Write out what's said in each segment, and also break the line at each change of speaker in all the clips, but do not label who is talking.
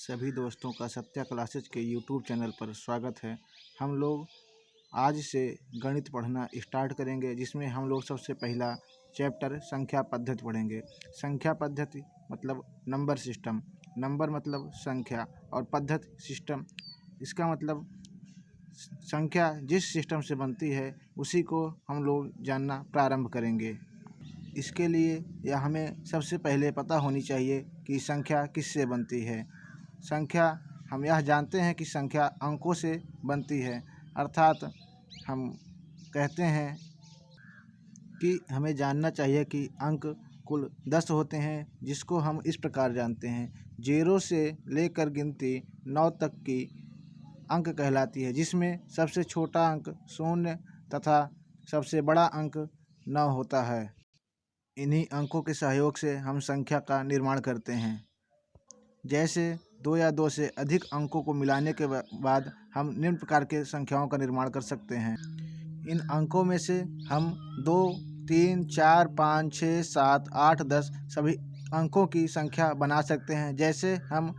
सभी दोस्तों का सत्या क्लासेज के यूट्यूब चैनल पर स्वागत है। हम लोग आज से गणित पढ़ना स्टार्ट करेंगे, जिसमें हम लोग सबसे पहला चैप्टर संख्या पद्धति पढ़ेंगे। संख्या पद्धति मतलब नंबर सिस्टम, नंबर मतलब संख्या और पद्धति सिस्टम। इसका मतलब संख्या जिस सिस्टम से बनती है उसी को हम लोग जानना प्रारंभ करेंगे। इसके लिए यह हमें सबसे पहले पता होनी चाहिए कि संख्या किससे बनती है। संख्या हम यह जानते हैं कि संख्या अंकों से बनती है, अर्थात हम कहते हैं कि हमें जानना चाहिए कि अंक कुल 10 होते हैं, जिसको हम इस प्रकार जानते हैं। 0 से लेकर गिनती 9 तक की अंक कहलाती है, जिसमें सबसे छोटा अंक 0 तथा सबसे बड़ा अंक 9 होता है। इन्हीं अंकों के सहयोग से हम संख्या का निर्माण करते हैं। जैसे 2 या 2 से अधिक अंकों को मिलाने के बाद हम निम्न प्रकार के संख्याओं का निर्माण कर सकते हैं। इन अंकों में से हम 2, 3, 4, 5, 6, 7, 8, 10 सभी अंकों की संख्या बना सकते हैं। जैसे हम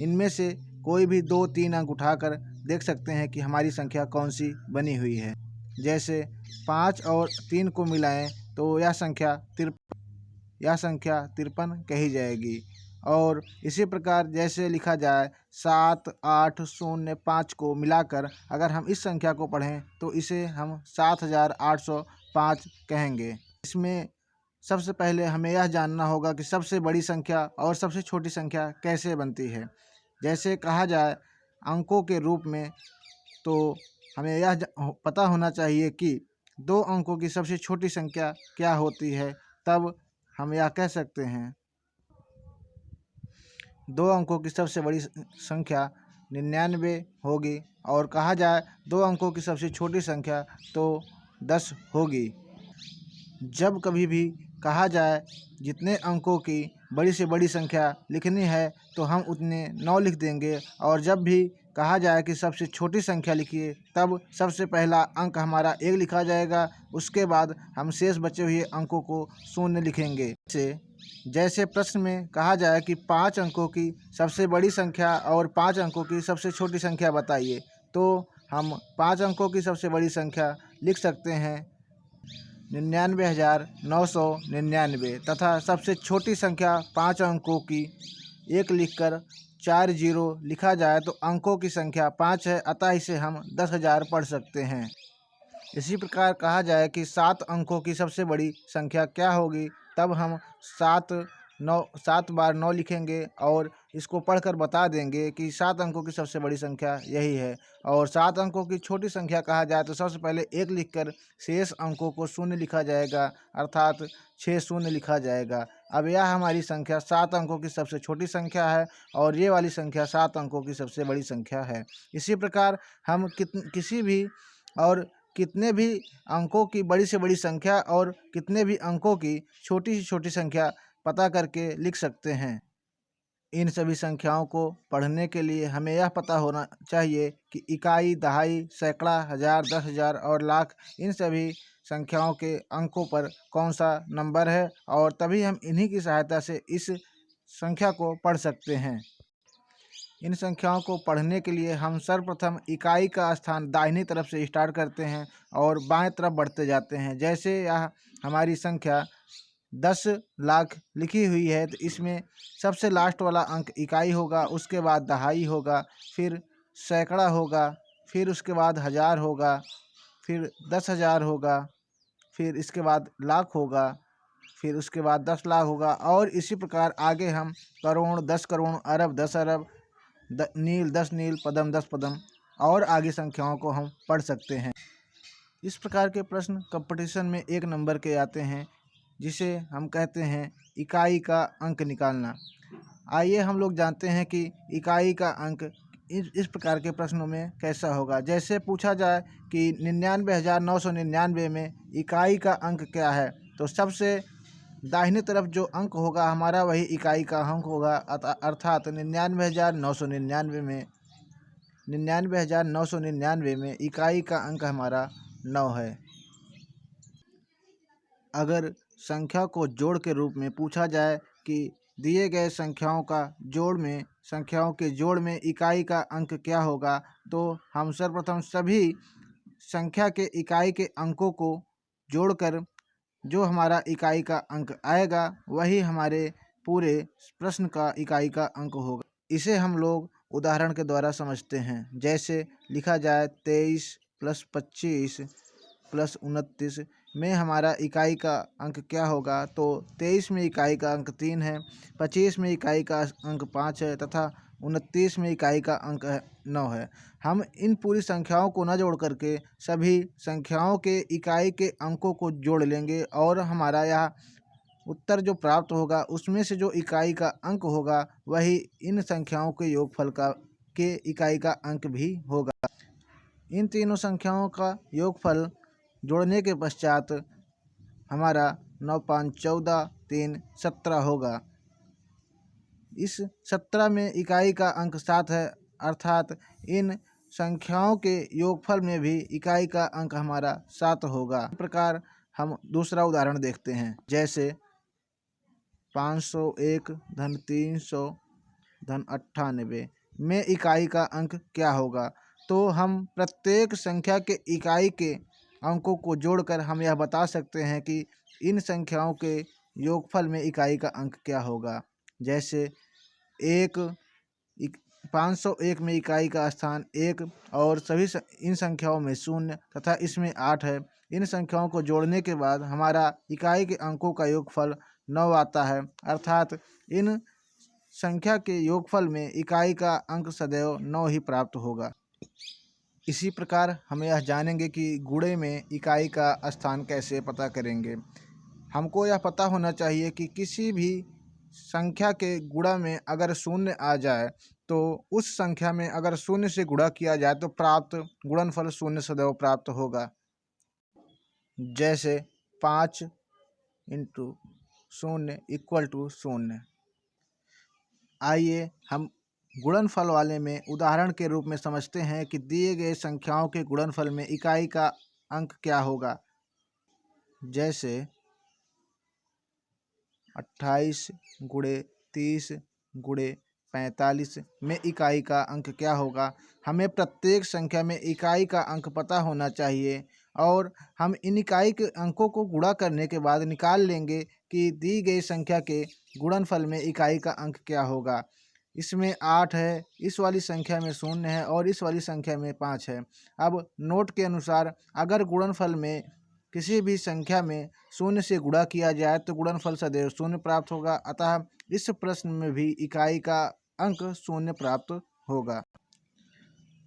इनमें से कोई भी 2-3 अंक उठाकर देख सकते हैं कि हमारी संख्या कौन सी बनी हुई है। जैसे 5 और 3 को मिलाएं तो यह संख्या 53 कही जाएगी। और इसी प्रकार जैसे लिखा जाए 7, 8, 0, 5 को मिलाकर अगर हम इस संख्या को पढ़ें तो इसे हम 7805 कहेंगे। इसमें सबसे पहले हमें यह जानना होगा कि सबसे बड़ी संख्या और सबसे छोटी संख्या कैसे बनती है। जैसे कहा जाए अंकों के रूप में, तो हमें यह पता होना चाहिए कि 2 अंकों की सबसे छोटी संख्या क्या होती है। तब हम यह कह सकते हैं 2 अंकों की सबसे बड़ी संख्या 99 होगी। और कहा जाए 2 अंकों की सबसे छोटी संख्या तो 10 होगी। जब कभी भी कहा जाए जितने अंकों की बड़ी से बड़ी संख्या लिखनी है तो हम उतने 9 लिख देंगे, और जब भी कहा जाए कि सबसे छोटी संख्या लिखिए तब सबसे पहला अंक हमारा 1 लिखा जाएगा। उसके बाद हम शेष बचे हुए अंकों को 0 लिखेंगे। जैसे प्रश्न में कहा जाए कि 5 अंकों की सबसे बड़ी संख्या और 5 अंकों की सबसे छोटी संख्या बताइए, तो हम 5 अंकों की सबसे बड़ी संख्या लिख सकते हैं 99,999 तथा सबसे छोटी संख्या 5 अंकों की 1 लिखकर 4 जीरो लिखा जाए तो अंकों की संख्या 5 है, अतः इसे हम 10,000 पढ़ सकते हैं। इसी प्रकार कहा जाए कि 7 अंकों की सबसे बड़ी संख्या क्या होगी, तब हम 7 बार 9 लिखेंगे और इसको पढ़कर बता देंगे कि 7 अंकों की सबसे बड़ी संख्या यही है। और 7 अंकों की छोटी संख्या कहा जाए तो सबसे पहले 1 लिखकर शेष अंकों को 0 लिखा जाएगा, अर्थात 6 शून्य लिखा जाएगा। अब यह हमारी संख्या 7 अंकों की सबसे छोटी संख्या है और ये वाली संख्या 7 अंकों की सबसे बड़ी संख्या है। इसी प्रकार हम किसी भी और कितने भी अंकों की बड़ी से बड़ी संख्या और कितने भी अंकों की छोटी से छोटी संख्या पता करके लिख सकते हैं। इन सभी संख्याओं को पढ़ने के लिए हमें यह पता होना चाहिए कि इकाई, दहाई, सैकड़ा, हज़ार, 10,000 और लाख, इन सभी संख्याओं के अंकों पर कौन सा नंबर है, और तभी हम इन्हीं की सहायता से इस संख्या को पढ़ सकते हैं। इन संख्याओं को पढ़ने के लिए हम सर्वप्रथम इकाई का स्थान दाहिनी तरफ से स्टार्ट करते हैं और बाएं तरफ बढ़ते जाते हैं। जैसे यह हमारी संख्या 10 लाख लिखी हुई है तो इसमें सबसे लास्ट वाला अंक इकाई होगा, उसके बाद दहाई होगा, फिर सैकड़ा होगा, फिर उसके बाद हज़ार होगा, फिर 10,000 होगा, फिर इसके बाद लाख होगा, फिर उसके बाद 10 लाख होगा, और इसी प्रकार आगे हम करोड़, 10 करोड़, अरब, 10 अरब, नील, 10 नील, पदम, 10 पदम और आगे संख्याओं को हम पढ़ सकते हैं। इस प्रकार के प्रश्न कंपटीशन में 1 नंबर के आते हैं, जिसे हम कहते हैं इकाई का अंक निकालना। आइए हम लोग जानते हैं कि इकाई का अंक इस प्रकार के प्रश्नों में कैसा होगा। जैसे पूछा जाए कि 99,999 में इकाई का अंक क्या है, तो सबसे दाहिने तरफ जो अंक होगा हमारा वही इकाई का अंक होगा, अर्थात 99,999 में इकाई का अंक हमारा 9 है। अगर संख्या को जोड़ के रूप में पूछा जाए कि दिए गए संख्याओं का जोड़ में संख्याओं के जोड़ में इकाई का अंक क्या होगा, तो हम सर्वप्रथम सभी संख्या के इकाई के अंकों को जोड़कर जो हमारा इकाई का अंक आएगा वही हमारे पूरे प्रश्न का इकाई का अंक होगा। इसे हम लोग उदाहरण के द्वारा समझते हैं। जैसे लिखा जाए 23 + 25 + 29 में हमारा इकाई का अंक क्या होगा, तो 23 में इकाई का अंक 3 है, 25 में इकाई का अंक 5 है तथा 29 में इकाई का अंक 9 है। हम इन पूरी संख्याओं को न जोड़ करके सभी संख्याओं के इकाई के अंकों को जोड़ लेंगे और हमारा यह उत्तर जो प्राप्त होगा उसमें से जो इकाई का अंक होगा वही इन संख्याओं के योगफल के इकाई का अंक भी होगा। इन तीनों संख्याओं का योगफल जोड़ने के पश्चात हमारा 9 × 5 = 14, 3 = 17 होगा। इस 17 में इकाई का अंक 7 है, अर्थात इन संख्याओं के योगफल में भी इकाई का अंक हमारा 7 होगा। इस प्रकार हम दूसरा उदाहरण देखते हैं। जैसे 501 धन 300 धन 98 में इकाई का अंक क्या होगा, तो हम प्रत्येक संख्या के इकाई के अंकों को जोड़कर हम यह बता सकते हैं कि इन संख्याओं के योगफल में इकाई का अंक क्या होगा। जैसे 501 में इकाई का स्थान 1 और सभी इन संख्याओं में 0 तथा इसमें 8 है। इन संख्याओं को जोड़ने के बाद हमारा इकाई के अंकों का योगफल 9 आता है, अर्थात इन संख्या के योगफल में इकाई का अंक सदैव 9 ही प्राप्त होगा। इसी प्रकार हम यह जानेंगे कि गुणे में इकाई का स्थान कैसे पता करेंगे। हमको यह पता होना चाहिए कि किसी भी संख्या के गुणा में अगर 0 आ जाए तो उस संख्या में अगर 0 से गुणा किया जाए तो प्राप्त गुणनफल 0 सदैव प्राप्त होगा। जैसे 5 × 0 = 0। आइए हम गुणनफल वाले में उदाहरण के रूप में समझते हैं कि दिए गए संख्याओं के गुणनफल में इकाई का अंक क्या होगा। जैसे 28 × 30 × 45 में इकाई का अंक क्या होगा। हमें प्रत्येक संख्या में इकाई का अंक पता होना चाहिए और हम इन इकाई के अंकों को गुणा करने के बाद निकाल लेंगे कि दी गई संख्या के गुणनफल में इकाई का अंक क्या होगा। इसमें 8 है, इस वाली संख्या में 0 है और इस वाली संख्या में 5 है। अब नोट के अनुसार अगर गुणनफल में किसी भी संख्या में 0 से गुणा किया जाए तो गुणनफल सदैव 0 प्राप्त होगा, अतः इस प्रश्न में भी इकाई का अंक 0 प्राप्त होगा।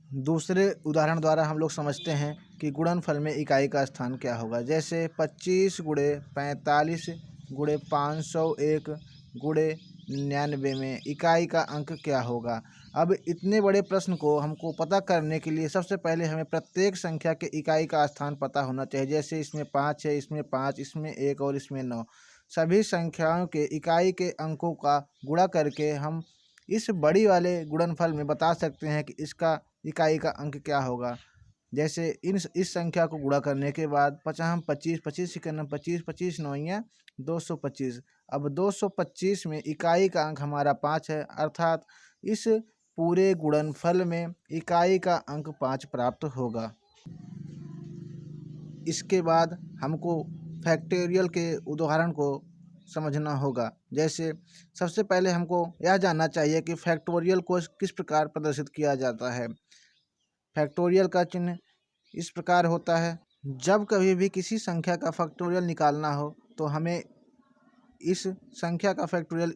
दूसरे उदाहरण द्वारा हम लोग समझते हैं कि गुणनफल में इकाई का स्थान क्या होगा। जैसे 25 × 45 × 501 × 99 में इकाई का अंक क्या होगा। अब इतने बड़े प्रश्न को हमको पता करने के लिए सबसे पहले हमें प्रत्येक संख्या के इकाई का स्थान पता होना चाहिए। जैसे इसमें 5 है, इसमें 5, इसमें 1 और इसमें 9। सभी संख्याओं के इकाई के अंकों का गुणा करके हम इस बड़ी वाले गुणनफल में बता सकते हैं कि इसका इकाई का अंक क्या होगा। जैसे इस संख्या को गुणा करने के बाद 5 25 25 25 25 9 225। अब 225 में इकाई का अंक हमारा 5 है, अर्थात इस पूरे गुणनफल में इकाई का अंक 5 प्राप्त होगा। इसके बाद हमको फैक्टोरियल के उदाहरण को समझना होगा। जैसे सबसे पहले हमको यह जानना चाहिए कि फैक्टोरियल को किस प्रकार प्रदर्शित किया जाता है। फैक्टोरियल का चिन्ह इस प्रकार होता है। जब कभी भी किसी संख्या का फैक्टोरियल निकालना हो तो हमें इस संख्या का फैक्टोरियल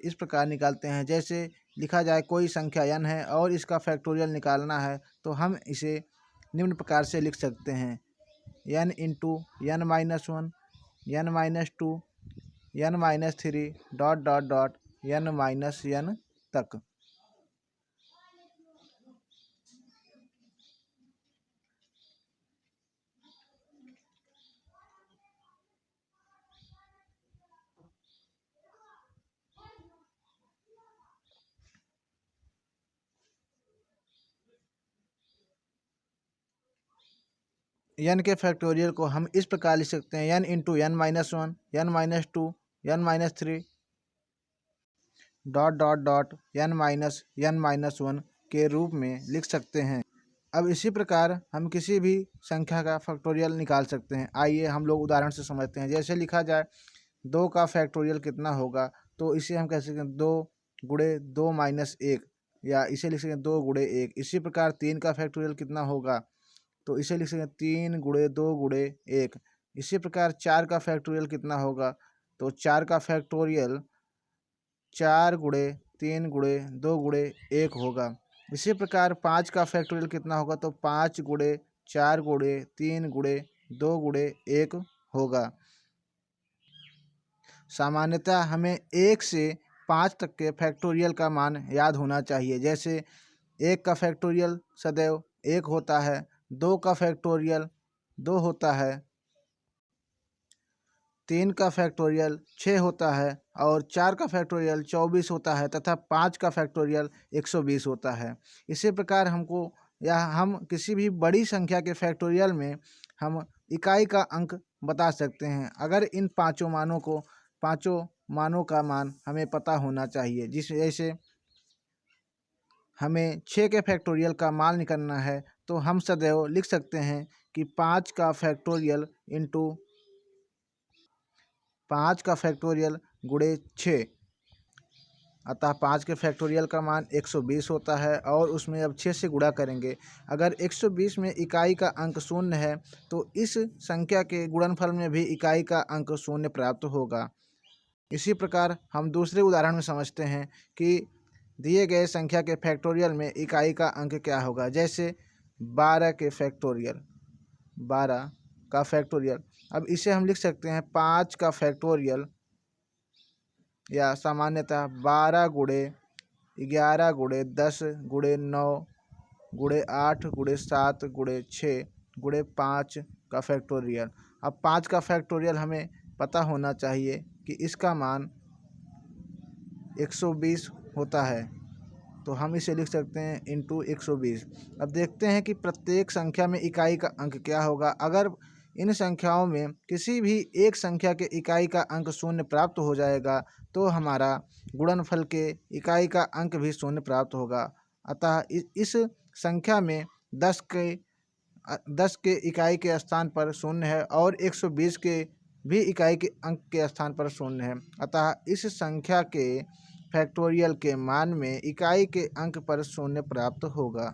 इस प्रकार निकालते हैं। जैसे लिखा जाए कोई संख्या n है और इसका फैक्टोरियल निकालना है तो हम इसे निम्न प्रकार से लिख सकते हैं: n × n - 1 n - 2 n - 3 ... n - n तक। n के फैक्टोरियल को हम इस प्रकार लिख सकते हैं: n × n - 1 n - 2 n - 3 dot dot dot n-1 के रूप में लिख सकते हैं। अब इसी प्रकार हम किसी भी संख्या का फैक्टोरियल निकाल सकते हैं। आइए हम लोग उदाहरण से समझते हैं। जैसे लिखा जाए 2 का फैक्टोरियल कितना होगा, तो इसे हम कह सकते हैं 2 गुणे 2 माइनस 1, या इसे लिख सकते हैं 2 गुणे 1। इसी प्रकार 3 का फैक्टोरियल कितना होगा, तो इसे लिख सकते हैं 3 गुणे 2 गुणे 1। इसी प्रकार 4 का फैक्टोरियल कितना होगा, तो 4 का फैक्टोरियल 4 गुणे 3 गुणे 2 गुणे 1 होगा। इसी प्रकार 5 का फैक्टोरियल कितना होगा, तो 5 गुणे 4 गुणे 3 गुणे 2 गुणे 1 होगा। सामान्यतः हमें 1 से 5 तक के फैक्टोरियल का मान याद होना चाहिए। जैसे 1 का फैक्टोरियल सदैव 1 होता है, 2 का फैक्टोरियल 2 होता है, 3 का फैक्टोरियल 6 होता है और 4 का फैक्टोरियल 24 होता है तथा 5 का फैक्टोरियल 120 होता है। इसी प्रकार हम किसी भी बड़ी संख्या के फैक्टोरियल में हम इकाई का अंक बता सकते हैं। अगर इन पाँचों मानों का मान हमें पता होना चाहिए। जैसे हमें 6 के फैक्टोरियल का मान निकालना है, तो हम सदैव लिख सकते हैं कि 5 का फैक्टोरियल इंटू 5 का फैक्टोरियल गुणे 6, अतः 5 के फैक्टोरियल का मान 120 होता है और उसमें अब 6 से गुणा करेंगे। अगर 120 में इकाई का अंक शून्य है, तो इस संख्या के गुणनफल में भी इकाई का अंक शून्य प्राप्त होगा। इसी प्रकार हम दूसरे उदाहरण में समझते हैं कि दिए गए संख्या के फैक्टोरियल में इकाई का अंक क्या होगा। जैसे 12 के फैक्टोरियल, 12 का फैक्टोरियल, अब इसे हम लिख सकते हैं 5 का फैक्टोरियल, या सामान्यतः 12 गुणे 11 गुणे 10 गुणे 9 गुणे 8 गुणे 7 गुणे 6 गुणे 5 का फैक्टोरियल। अब 5 का फैक्टोरियल हमें पता होना चाहिए कि इसका मान 120 होता है, तो हम इसे लिख सकते हैं इंटू 120। अब देखते हैं कि प्रत्येक संख्या में इकाई का अंक क्या होगा। अगर इन संख्याओं में किसी भी एक संख्या के इकाई का अंक शून्य प्राप्त हो जाएगा, तो हमारा गुणनफल के इकाई का अंक भी शून्य प्राप्त होगा। अतः इस संख्या में 10 के इकाई के स्थान पर शून्य है और 120 के भी इकाई के अंक के स्थान पर शून्य है। अतः इस संख्या के फैक्टोरियल के मान में इकाई के अंक पर शून्य प्राप्त होगा।